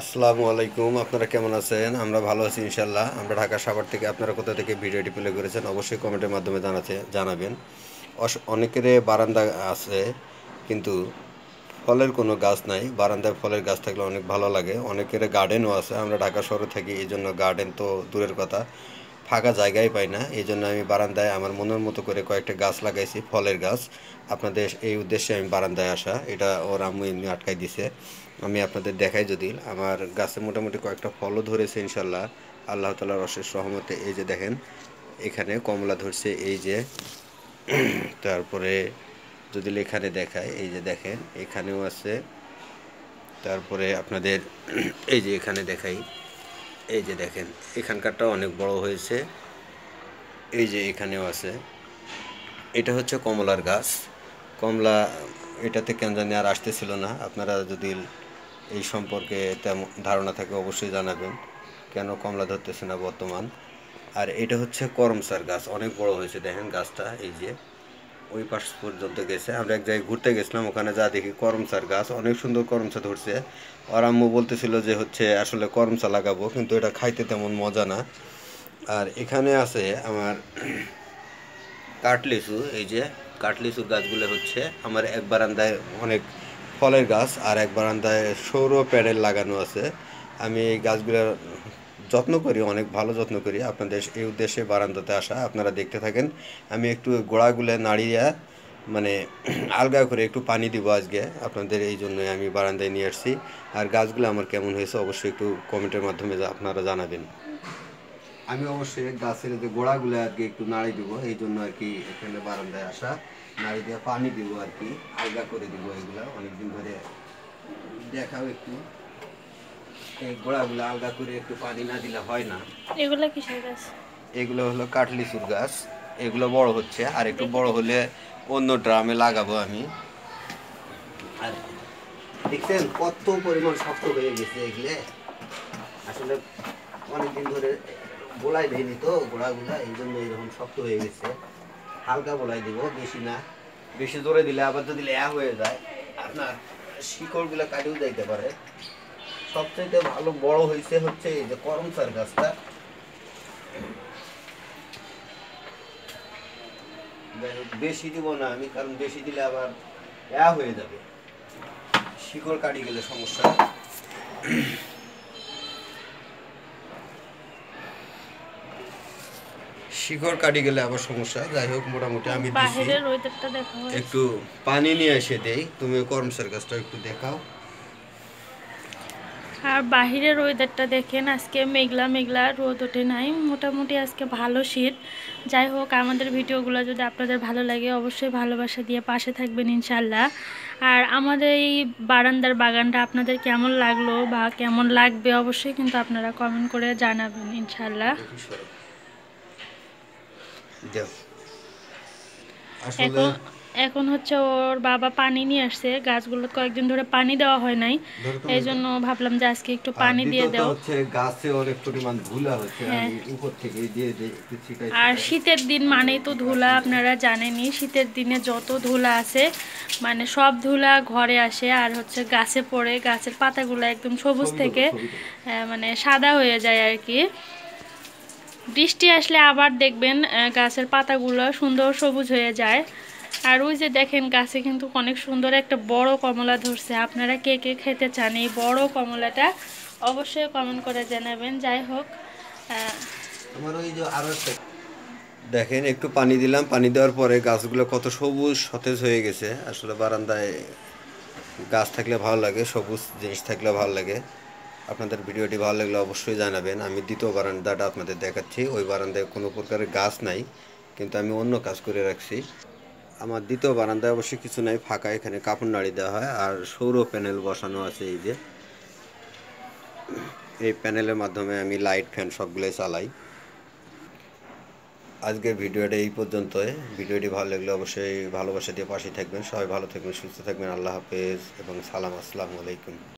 আসসালামু আলাইকুম, আপনারা কেমন আছেন? আমরা ভালো আছি ইনশাল্লাহ। আমরা ঢাকা সাভার থেকে। আপনারা কোথা থেকে ভিডিওটি প্লে করেছেন অবশ্যই কমেন্টের মাধ্যমে জানাবেন। অনেকের বারান্দা আছে কিন্তু ফলের কোনো গাছ নাই। বারান্দায় ফলের গাছ থাকলে অনেক ভালো লাগে। অনেকের গার্ডেনও আছে। আমরা ঢাকা শহরে থাকি, এই জন্য গার্ডেন তো দূরের কথা, ফাঁকা জায়গায় পাই না। এই জন্য আমি বারান্দায় আমার মনের মতো করে কয়েকটা গাছ লাগাইছি, ফলের গাছ। আপনাদের এই উদ্দেশ্যে আমি বারান্দায় আসা, এটা ওর আম্মু এমনি আটকাই দিছে। আমি আপনাদের দেখাই, যদি আমার গাছে মোটামুটি কয়েকটা ফলও ধরেছে ইনশাল্লাহ, আল্লাহ তালার অশেষ রহমতে। এই যে দেখেন, এখানে কমলা ধরছে, এই যে। তারপরে যদি এখানে দেখায়, এই যে দেখেন এখানেও আছে। তারপরে আপনাদের এই যে এখানে দেখাই, এই যে দেখেন এখানকারটা অনেক বড় হয়েছে। এই যে এখানেও আছে। এটা হচ্ছে কমলার গাছ। কমলা, এটাতে কেন জানি আর আসতেছিল না। আপনারা যদি এই সম্পর্কে তেমন ধারণা থাকে অবশ্যই জানাবেন, কেন কমলা ধরতেছে না বর্তমান। আর এটা হচ্ছে করমচার গাছ, অনেক বড় হয়েছে দেখেন গাছটা। এই যে ওই পাশ পর্যন্ত গেছে। আমরা এক জায়গায় ঘুরতে গেছিলাম, ওখানে যা দেখি করমচার গাছ, অনেক সুন্দর করমচা ধরছে। আর আম্মু বলতেছিল যে হচ্ছে আসলে করমচা লাগাবো, কিন্তু এটা খাইতে তেমন মজা না। আর এখানে আছে আমার কাঠলিচু। এই যে কাঠলিচুর গাছগুলো হচ্ছে আমার এক বারান্দায় অনেক ফলের গাছ, আর এক বারান্দায় সৌর প্যানেল লাগানো আছে। আমি এই গাছগুলোর যত্ন করি, অনেক ভালো যত্ন করি। আপনাদের এই উদ্দেশ্যে বারান্দাতে আসা, আপনারা দেখতে থাকেন। আমি একটু গোড়াগুলো নাড়িয়ে মানে আলগা করে একটু পানি দিব আজকে আপনাদের, এই জন্যই আমি বারান্দায় নিয়ে আসছি। আর গাছগুলো আমার কেমন হয়েছে অবশ্যই একটু কমেন্টের মাধ্যমে আপনারা জানাবেন। আমি অবশ্যই গাছের যে গোড়াগুলো আর কি একটু নাড়ি দিব, এই জন্য আর কি এখানে বারান্দায় আসা। নাড়ি দিয়ে পানি দিব আর কি, আলগা করে দিব। এগুলা অনেকদিন ধরে দেখাও একটু, এই গোড়াগুলো আলগা করে একটু পানি না দিলে হয় না। এগুলা কিসের গাছ? এগুলো হলো কাঠলিচুর গাছ। এগুলো বড় হচ্ছে, আর একটু দেখি বড় দেখি। হলে অন্য ড্রামে লাগাবো আমি। আর দেখছেন কত পরিমাণ শক্ত হয়ে গেছে এগুলো। আসলে অনেকদিন ধরে গোলাই দেয়নি তো গোড়াগুলা, এই জন্য এরকম শক্ত হয়ে গেছে। হালকা গোলাই দিব, বেশি না। বেশি জোরে দিলে আবার যদি হয়ে যায়, আপনার শিকড়গুলো কাটিও যাইতে পারে। সবচেয়ে ভালো বড় হয়েছে হচ্ছে এই যে করমচার গাছটা। বেশি দিব না আমি, কারণ বেশি দিলে আবার হয়ে যাবে, শিকড় কাটি গেলে সমস্যা। শিকড় কাটি গেলে আবার সমস্যা। যাই হোক, মোটামুটি আমি দিছি। বাহিরের ওয়েদারটা দেখা হয়। একটু পানি নিয়ে এসে দেই, তুমি করমচার গাছটা একটু দেখাও। আর বাহিরের ওয়েদারটা দেখেন, আজকে মেঘলা মেঘলা, রোদ ওঠে নাই, মোটামুটি আজকে ভালো শীত। যাই হোক, আমাদের ভিডিওগুলো যদি আপনাদের ভালো লাগে অবশ্যই ভালোবাসা দিয়ে পাশে থাকবেন ইনশাল্লাহ। আর আমাদের এই বারান্দার বাগানটা আপনাদের কেমন লাগলো বা কেমন লাগবে অবশ্যই কিন্তু আপনারা কমেন্ট করে জানাবেন ইনশাল্লাহ। আসলে এখন এখন হচ্ছে ওর বাবা পানি নিয়ে আসছে, গাছগুলো কয়েকদিন ধরে পানি দেওয়া হয় নাই, ধরো এই তুমি। জন্য ভাবলাম যে আজকে একটু আর পানি দিয়ে দ্বিতীয়ত দাও। হচ্ছে গাছে অনেক পরিমাণ ধুলা হচ্ছে, হ্যাঁ, আমি উপর থেকে দিয়ে দিই একটু ছিটাই আর ছিটাই। শীতের দিন মানেই তো ধুলা, আপনারা জানেনই শীতের দিনে যত ধুলা আছে, মানে সব ধুলা ঘরে আসে আর হচ্ছে গাছে পড়ে, গাছের পাতাগুলো একদম সবুজ ছবি তোলো, থেকে ছবি তোলো। মানে সাদা হয়ে যায় আর কি। বৃষ্টি আসলে আবার দেখবেন গাছের পাতাগুলো সুন্দর সবুজ হয়ে যায়। আর ওই যে দেখেন গাছে কিন্তু অনেক সুন্দর একটা বড় কমলা ধরছে। আপনারা কে কে খেতে চান এই বড় কমলাটা অবশ্যই কমেন্ট করে জানাবেন। যাই হোক, আমার ওই যে আরো একটা দেখেন, একটু পানি দিলাম, পানি দেওয়ার পরে গাছগুলো কত সবুজ সতেজ হয়ে গেছে। আসলে বারান্দায় গাছ থাকলে ভালো লাগে, সবুজ জিনিস থাকলে ভালো লাগে। আপনাদের ভিডিওটি ভালো লাগলে অবশ্যই জানাবেন। আমি দ্বিতীয় বারান্দাটা আপনাদের দেখাচ্ছি। ওই বারান্দায় কোনো প্রকারের গাছ নাই, কিন্তু আমি অন্য কাজ করে রাখছি। আমার দ্বিতীয় বারান্দায় অবশ্যই কিছু নাই, ফাঁকা। এখানে কাপড় নাড়ি দেওয়া হয়, আর সৌর প্যানেল বসানো আছে। এই যে এই প্যানেলের মাধ্যমে আমি লাইট ফ্যান সবগুলোই চালাই। আজকের ভিডিওটা এই পর্যন্তই। ভিডিওটি ভালো লাগলে অবশ্যই ভালোবাসা দিয়ে পাশে থাকবেন। সবাই ভালো থাকবেন, সুস্থ থাকবেন। আল্লাহ হাফেজ এবং সালাম, আসসালামু আলাইকুম।